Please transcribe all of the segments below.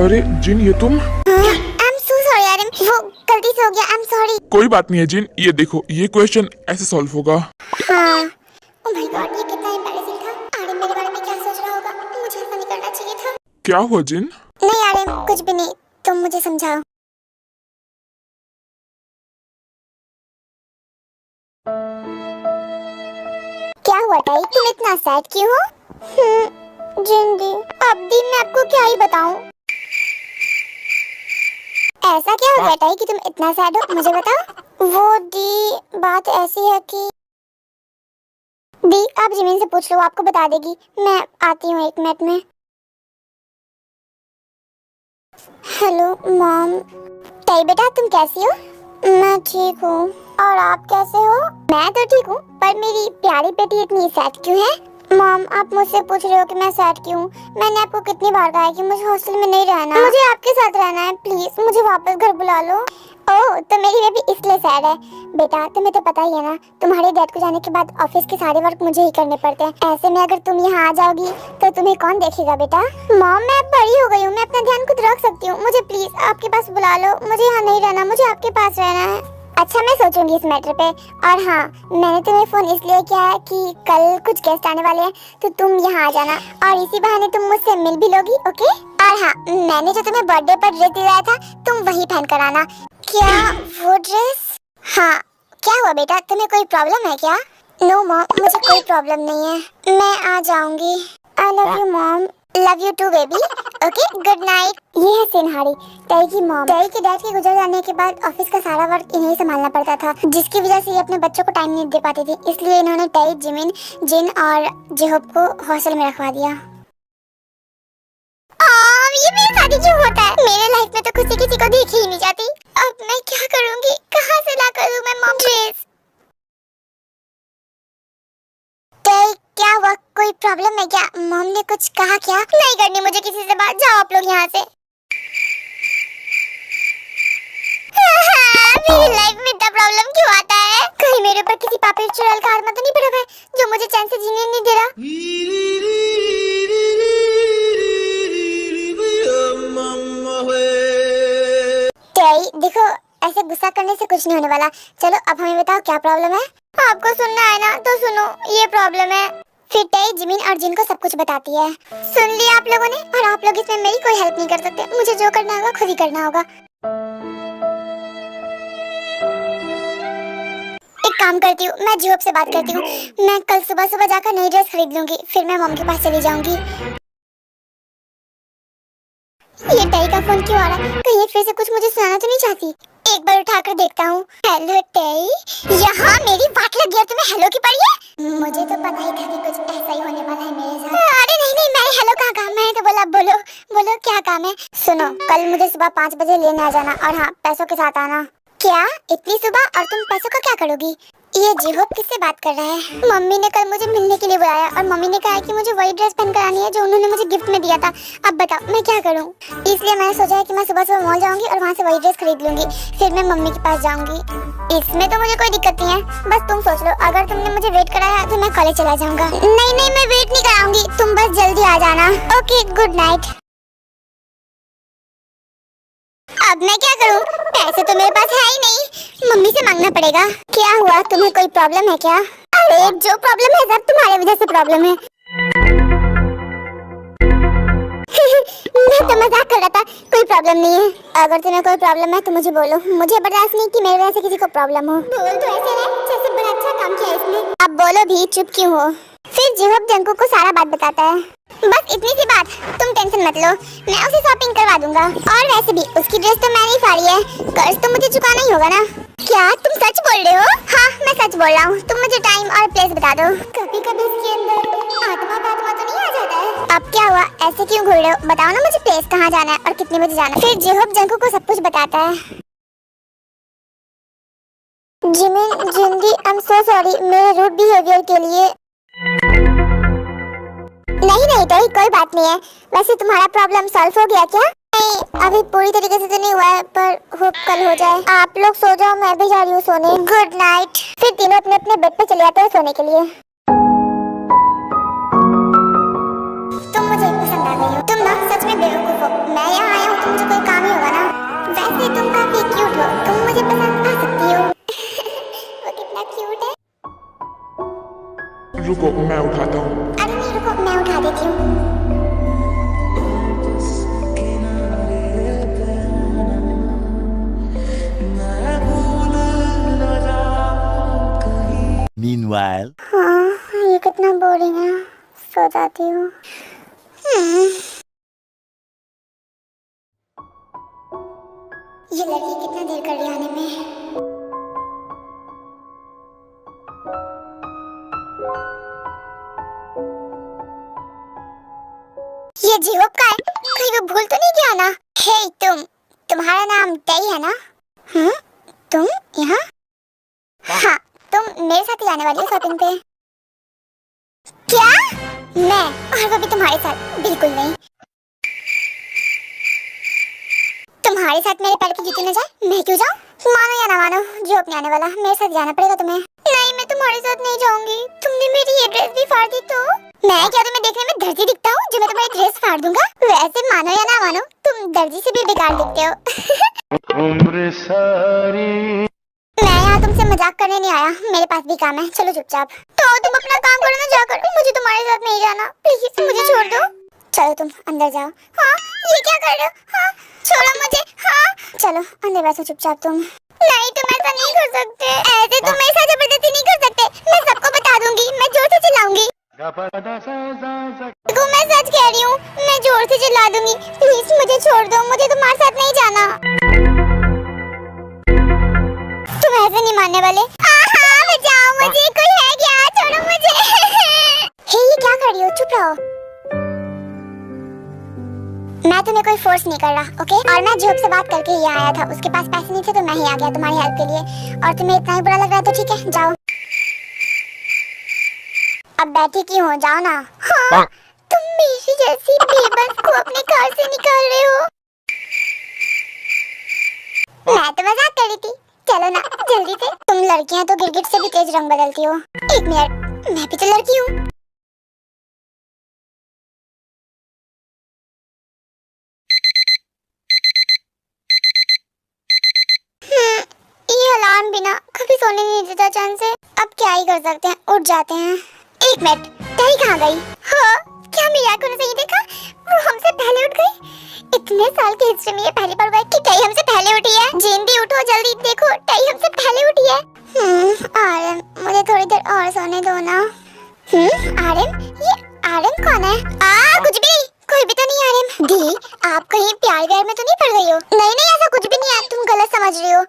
अरे जिन, ये तुम? I'm so sorry आर्यन, वो गलती से हो गया। I'm sorry। कोई बात नहीं है जिन, ये देखो, ये क्वेश्चन ऐसे सॉल्व होगा। हाँ। Oh my God, ये कितना embarrassing था। आर्यन मेरे बारे में क्या सोच रहा होगा? मुझे ऐसा नहीं करना चाहिए था। क्या हुआ जिन? नहीं आर्यन, कुछ भी नहीं, तुम मुझे समझाओ। क्या हुआ टाई, तुम इतना सैड क्यों हो? जिंदी, अब दी मैं आपको क्या ही बताऊं। ऐसा क्या हो गया टाई कि तुम इतना सैड हो, मुझे बताओ। वो दी, बात ऐसी है कि दी, आप जिमिन से पूछ लो, आपको बता देगी। मैं आती हूँ 1 मिनट में। Hello mom. टाई बेटा, तुम कैसी हो? मैं ठीक हूँ, और आप कैसे हो? मैं तो ठीक हूँ, पर मेरी प्यारी बेटी इतनी सैड क्यों है? मॉम, आप मुझसे पूछ रहे हो कि मैं सैड क्यों? मैंने आपको कितनी बार कहा है कि मुझे हॉस्टल में नहीं रहना, मुझे आपके साथ रहना है। प्लीज मुझे वापस घर बुला लो। ओह, तो मेरी बेबी इसलिए सैड है। बेटा, तुम्हें तो पता ही है ना, तुम्हारे डैड को जाने के बाद ऑफिस के सारे वर्क मुझे ही करने पड़ते हैं। ऐसे में अगर तुम यहाँ आ जाओगी तो तुम्हें कौन देखेगा बेटा? मॉम, मैं अब बड़ी हो गई हूँ, मैं अपना ध्यान खुद रख सकती हूँ। मुझे प्लीज आपके पास बुला लो, मुझे यहाँ नहीं रहना, मुझे आपके पास रहना है। अच्छा, मैं सोचूंगी इस मैटर पे। और हाँ, मैंने तुम्हें फोन इसलिए किया है कि कल कुछ गेस्ट आने वाले हैं, तो तुम यहाँ आ जाना, और इसी बहाने तुम मुझसे मिल भी लोगी, ओके? और हाँ, मैंने जो तुम्हें बर्थडे पर ड्रेस दिलाया था, तुम वही पहन कर आना। क्या वो ड्रेस? हाँ। क्या हुआ बेटा, तुम्हें कोई प्रॉब्लम है क्या? नो मॉम, मुझे कोई प्रॉब्लम नहीं है, मैं आ जाऊंगी। I love you mom. Love you too baby. Okay, good night. ये है सिन्हारी, टई की मॉम। टई के डैड के गुजर जाने के बाद ऑफिस का सारा वर्क इन्हें संभालना पड़ता था, जिसकी वजह से ये अपने बच्चों को टाइम नहीं दे पाती थी। इसलिए इन्होंने टई, जिमिन, जिन और जेहोब को हॉस्टल में रखवा दिया। ये मेरे साथ क्यों होता है? मेरे लाइफ में तो खुशी किसी को देखी ही नहीं जाती। अब मैं क्या करूंगी? कहाँ से ला कर दूं मैं मॉम ड्रेस? क्या हुआ, कोई प्रॉब्लम है क्या? मॉम ने कुछ कहा क्या? नहीं करनी मुझे किसी से बात, जाओ आप लोग यहाँ से। मेरी लाइफ में इतना प्रॉब्लम क्यों आता है? कहीं मेरे ऊपर किसी पापी चुड़ैल का आत्मा तो नहीं पड़ा है जो मुझे चैन से जीने नहीं दे रहा? देखो, ऐसे गुस्सा करने से कुछ नहीं होने वाला। चलो अब हमें बताओ क्या प्रॉब्लम है? आपको सुनना है ना, तो सुनो। ये प्रॉब्लम है। फिर टई, जिमिन और जिन को सब कुछ बताती है। सुन लिया आप लोगों ने, और आप लोग इसमें मेरी कोई हेल्प नहीं कर सकते। मुझे जो करना होगा खुद ही करना होगा। एक काम करती हूँ, मैं जिहोब से बात करती हूँ। मैं कल सुबह सुबह जाकर नई ड्रेस खरीद लूंगी, फिर मैं मॉम के पास चली जाऊंगी। ये टई का फोन क्यों आ रहा है? कहीं फिर से कुछ मुझे सुनाना तो नहीं चाहती? एक बार उठाकर देखता हूँ। हेलो टई, यहाँ मेरी बात लग गया तुम्हें हेलो की पड़ी है? मुझे तो पता ही था कि कुछ ऐसा ही होने वाला है मेरे साथ। अरे नहीं नहीं, मैंने हेलो कहाँ कहा? मैंने तो बोला बोलो बोलो, क्या काम है? सुनो, कल मुझे सुबह 5 बजे लेने आ जाना, और हाँ, पैसों के साथ आना। क्या इतनी सुबह? और तुम पैसों का क्या करोगी? ये जिहोब किससे बात कर रहा है? मम्मी ने कल मुझे मिलने के लिए बुलाया, और मम्मी ने कहा कि मुझे वही ड्रेस पहन कर आनी है जो उन्होंने मुझे गिफ्ट में दिया था। अब बताओ मैं क्या करूं? इसलिए मैंने सोचा है कि मैं सुबह सुबह मॉल जाऊंगी और वहां से वही ड्रेस खरीद लूंगी, फिर मैं मम्मी के पास जाऊंगी। इसमें तो मुझे कोई दिक्कत नहीं है, बस तुम सोच लो, अगर तुमने मुझे वेट कराया तो मैं कॉलेज चला जाऊंगा। नहीं नहीं, मैं वेट नहीं कराऊंगी, तुम बस जल्दी आ जाना। Okay, good night. अब मैं क्या करूं? पैसे तो मेरे पास है ही नहीं, मम्मी से मांगना पड़ेगा। क्या हुआ, तुम्हें कोई प्रॉब्लम है क्या? अरे जो प्रॉब्लम है सब तुम्हारे वजह से प्रॉब्लम है। मैं तो मजाक कर रहा था, कोई प्रॉब्लम नहीं है। अगर तुम्हें कोई प्रॉब्लम है तो मुझे बोलो, मुझे बर्दाश्त नहीं कि मेरे वजह से किसी को प्रॉब्लम हो। बोल तो ऐसे रहे जैसे बड़ा अच्छा काम किया इसने। अब बोलो भी, चुप क्यों हो? फिर जिहोब जंकू को सारा बात बताता है। बस इतनी सी बात, तुम टेंशन मत लो, मैं उसे शॉपिंग करवा दूंगा। और वैसे भी उसकी ड्रेस तो मैंने ही फाड़ी है, कर्ज तो मुझे चुकाना ही होगा ना। क्या तुम सच बोल रहे हो? हाँ, मैं सच बोल रहा हूँ। तुम मुझे टाइम और प्लेस बता दो। कभी कभी इसके अंदर आत्मा तो नहीं आ जाता है? अब क्या हुआ, ऐसे क्यों घूर रहे हो? बताओ ना मुझे, प्लेस कहाँ जाना है और कितने बजे जाना है। फिर जिहोब जंकू को सब कुछ बताता है। जिमिन, जिंदी, आई एम सो सॉरी मेरे रूड बिहेवियर के लिए। नहीं नहीं टई, कोई बात नहीं है। वैसे तुम्हारा प्रॉब्लम सॉल्व हो गया क्या? नहीं, अभी पूरी तरीके से तो नहीं हुआ है, पर होप कल हो जाए। आप लोग सो जाओ, मैं भी जा रही हूँ सोने। Good night. फिर तीनों अपने अपने बेड पे चले जाते हैं सोने के लिए। तुम मुझे पसंद आ गई हो। तुम ना सच में बेवकूफ हो। मैं यहाँ आया हूँ तो मुझे कोई काम ही होगा ना। वैसे तुम काफी क्यूट हो, तुम मुझे पसंद आ सकती हो। वो कितना क्यूट है। रुको मैं उठाता हूँ। अरे नहीं रुको, मैं उठा देती हूँ। Meanwhile, हाँ ये कितना बोरिंग है, सो जाती हूँ। ये लड़की कितना देर कर रही है आने में। ये जीवो का है, कहीं वो भूल तो नहीं गया ना। हे तुम्हारा नाम तई है ना? तुम यहाँ? हाँ, तुम मेरे साथ ही आने वाली हो शॉपिंग पे? क्या? मैं? और वो भी तुम्हारे साथ? बिल्कुल नहीं। तुम्हारे साथ मेरे पैर की जूती न जाए, मैं क्यों जाऊँ? मानो या ना मानो, जो अपने आने वाला, मेरे साथ जाना पड़ेगा तुम्हें। नहीं, मैं तुम्हारे साथ नहीं जाऊंगी। तुमने मेरी ये ड्रेस भी फाड़ दी तो? मैं क्या तुम्हें देखने में दर्जी दिखता हूँ जो मैं तुम्हारी ड्रेस फाड़ दूंगा? वैसे मानो या ना मानो, तुम दर्जी से भी बेकार दिखते हो। उम्र सारी मैं यहाँ तुमसे मजाक करने नहीं आया, मेरे पास भी काम है। चलो चुपचाप। तो तुम अपना काम करो ना जाकर, मुझे तुम्हारे साथ नहीं जाना। प्लीज मुझे छोड़ दो। चलो तुम अंदर जाओ। हाँ, ये क्या कर रहे हो? हाँ, छोड़ो मुझे। हाँ, चलो अंदर बैठो चुपचाप तुम। नहीं, तुम ऐसा नहीं कर सकते। ऐसे तुम मेरे साथ जबरदस्ती नहीं कर सकते। मैं सबको बता दूंगी, मैं जोर से चिल्लाऊंगी। देखो मैं सच कह रही हूँ, मैं जोर से चिल्ला दूंगी। प्लीज मुझे छोड़ दो, मुझे तुम्हारे साथ नहीं जाना। तुम ऐसे नहीं मानने वाले। बचाओ मुझे, कोई है क्या? छोड़ो मुझे। हे, ये क्या कर रही हो? चुप रहो। मैं तुम्हें कोई फोर्स नहीं कर रहा, ओके? और मैं जोब से बात करके ही आया था। उसके पास पैसे नहीं थे तो मैं ही आ गया तुम्हारी हेल्प के लिए। और तुम्हें इतना ही बुरा लग रहा है तो ठीक है, जाओ। अब बैठी क्यों हो? जाओ ना। हाँ, तुम मेरी जैसी बेबस को अपने घर से निकाल रहे हो। मैं तो मजाक कर रही थी। चलो ना जल्दी से। तुम लड़कियां तो गिरगिट से भी तेज रंग बदलती हो। एक मिनट, मैं भी तो लड़की हूँ। ये अलार्म बिना कभी सोने नहीं देता चैन से। अब क्या ही कर सकते हैं, उठ जाते हैं। एक मिनट, तई कहाँ गई? हाँ, क्या मेरी आंखों ने सही देखा? वो हमसे पहले उठ गई। इतने साल की हिस्ट्री में ये पहली बार हुआ है कि टई हमसे पहले उठी है। जिन भी उठो जल्दी, देखो टई हमसे पहले उठी है। आर्यन, मुझे थोड़ी देर और सोने दो ना। आर्यन? ये आर्यन कौन है? कुछ भी नहीं, कोई भी तो नहीं आर्यन। दी, आप कहीं प्यार व्यार में तो नहीं पड़ गई हो? नहीं, ऐसा कुछ भी नहीं है, तुम गलत समझ रही हो।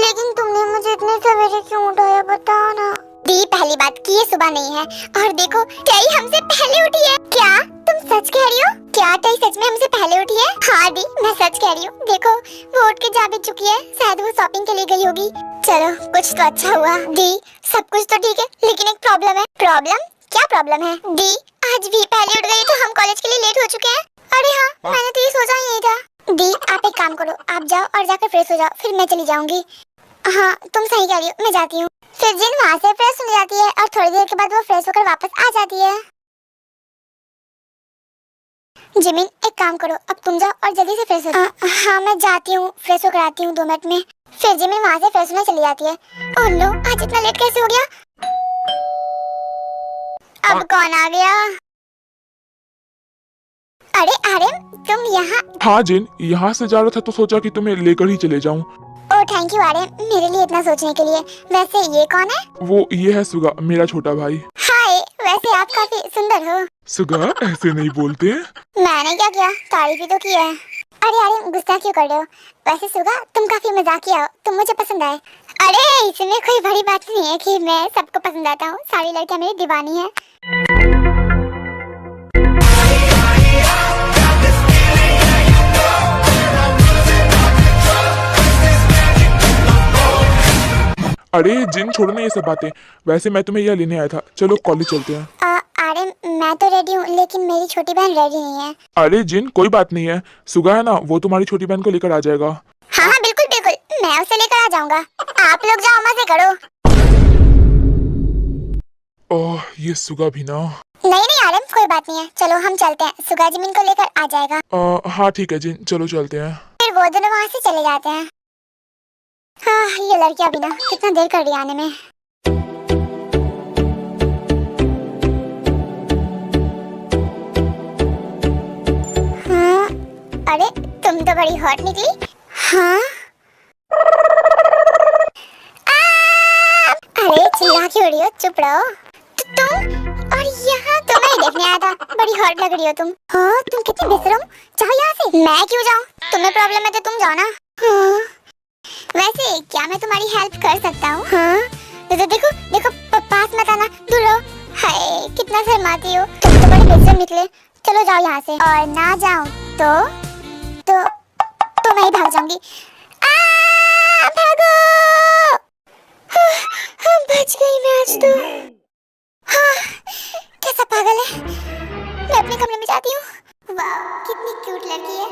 लेकिन तुमने मुझे इतने सवेरे क्यों उठाया, बताओ ना। दी, पहली बात कि ये सुबह नहीं है। और देखो टई हमसे पहले उठी है। क्या तुम सच कह रही हो? क्या टई सच में हमसे पहले उठी है? हाँ दी, मैं सच कह रही हूँ। देखो वो उठ के जा भी चुकी है, शायद वो शॉपिंग के लिए गई होगी। चलो कुछ तो अच्छा हुआ। दी, सब कुछ तो ठीक है, लेकिन एक प्रॉब्लम है। प्रॉब्लम? क्या प्रॉब्लम है? दी, आज भी पहले उठ गई तो हम कॉलेज के लिए लेट हो चुके हैं। अरे हाँ, मैंने तो ये सोचा ही नहीं था। दी, आप एक काम करो, आप जाओ और जाकर फ्रेश हो जाओ, फिर मैं चली जाऊंगी। हाँ, तुम सही कह रही हो, मैं जाती हूँ। फिर जिन वहाँ से फ्रेश हो जाती है और थोड़ी देर के बाद वो फ्रेश होकर वापस आ जाती है। जिमिन, एक काम करो, अब तुम जाओ और जल्दी से फ्रेश हो जाओ। हाँ, मैं जाती हूँ, फ्रेश होकर आती हूँ 2 मिनट में। फिर जिमिन वहाँ से फ्रेश होने चली जाती है। ओह नो, आज इतना लेट कैसे हो गया? अब कौन आ गया? अरे आर्यन, तुम यहाँ? हाँ जिन, यहाँ से जा रहा था तो सोचा कि तुम्हें लेकर ही चले जाऊँ। ओह थैंक यू आर्यन, मेरे लिए इतना सोचने के लिए। वैसे ये कौन है? वो ये है सुगा, मेरा छोटा भाई। हाय, वैसे आप काफी सुंदर हो। सुगा, ऐसे नहीं बोलते। मैंने क्या किया, तारीफ ही तो की है। अरे आर्यन, गुस्सा क्यों कर रहे हो? वैसे सुगा, तुम काफी मजाकिया हो, तुम मुझे पसंद आए। अरे इसमें कोई बड़ी बात नहीं है कि मैं सबको पसंद आता हूँ। सारी लड़कियाँ मेरी दीवानी है। अरे जिन, छोड़ो ना ये सब बातें। वैसे मैं तुम्हें यह लेने आया था, चलो कॉलेज चलते हैं। आर्यन, मैं तो रेडी हूँ, लेकिन मेरी छोटी बहन रेडी नहीं है। अरे जिन, कोई बात नहीं है, सुगा है ना, वो तुम्हारी छोटी बहन को लेकर आ जाएगा। हाँ हाँ बिल्कुल बिल्कुल, मैं उसे लेकर आ जाऊंगा। आप लोग जाओ, मजे करो। ओह, ये सुगा भी ना। नहीं नहीं आरम, कोई बात नहीं है, चलो हम चलते हैं, सुगा जिमिन को लेकर आ जाएगा। हाँ ठीक है जिन, चलो चलते हैं। फिर वो दोनों वहाँ से चले जाते हैं। हाँ ये लड़कियां भी ना कितना देर कर रही है आने में। हाँ अरे तुम तो बड़ी हॉट निकली। हाँ अरे चिल्ला क्यों रही हो, चुप रहो। तुम और यहाँ तो मैं ही देखने आया था, बड़ी हॉट लग रही हो तुम। हाँ तुम कितनी बेशरम, जाओ यहाँ से। मैं क्यों जाऊँ, तुम्हें प्रॉब्लम है तो तुम जाओ ना। हाँ वैसे क्या मैं तुम्हारी हेल्प कर सकता हूँ? हाँ तो देखो देखो पास मत आना, दूर रहो। हाय कितना शर्माती हो तुम, तो बड़े बेशरम निकले। चलो जाओ यहाँ से, और ना जाऊँ तो मैं ही भाग जाऊंगी। भागो। हाँ, बच गई मैं आज तो। हाँ कैसा पागल है। मैं अपने कमरे में जाती हूँ। वाह कितनी क्यूट लड़की है।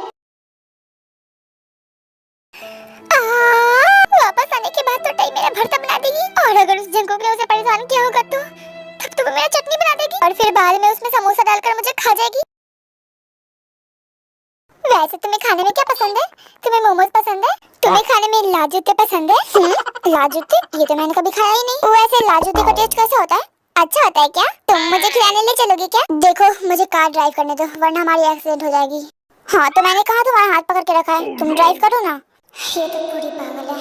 वापस आने के बाद तो टाइम मेरा भरता बना देगी, और अगर उस जंगों ने उसे परेशान किया होगा तो तब तो वो मेरा चटनी बना देगी, और फिर बाद में उसमें समोसा डालकर मुझे खा जाएगी। वैसे तुम्हें खाने में क्या पसंद है? तुम्हें मोमोज पसंद है? तुम्हें खाने में लाजूते पसंद है? लाजूते? ये तो मैंने कभी खाया ही नहीं। वैसे लाजूते का टेस्ट कैसा होता है? अच्छा होता है क्या? तुम मुझे खिलाने ले चलोगे क्या? देखो मुझे कार ड्राइव करने दो, वरना हमारी एक्सीडेंट हो जाएगी। हाँ तो मैंने कहा तुम्हारा हाथ पकड़ के रखा है, तुम ड्राइव करो ना। ये तो पूरी पागल है।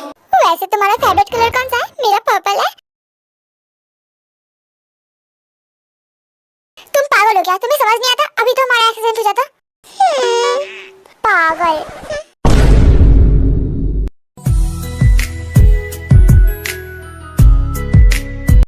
वैसे तुम्हारा फेवरेट कलर कौन सा है? मेरा पर्पल है। तुम पागल हो क्या? तुम्हें समझ नहीं आता? अभी तो हमारा एक्सीडेंट हो जाता। पागल।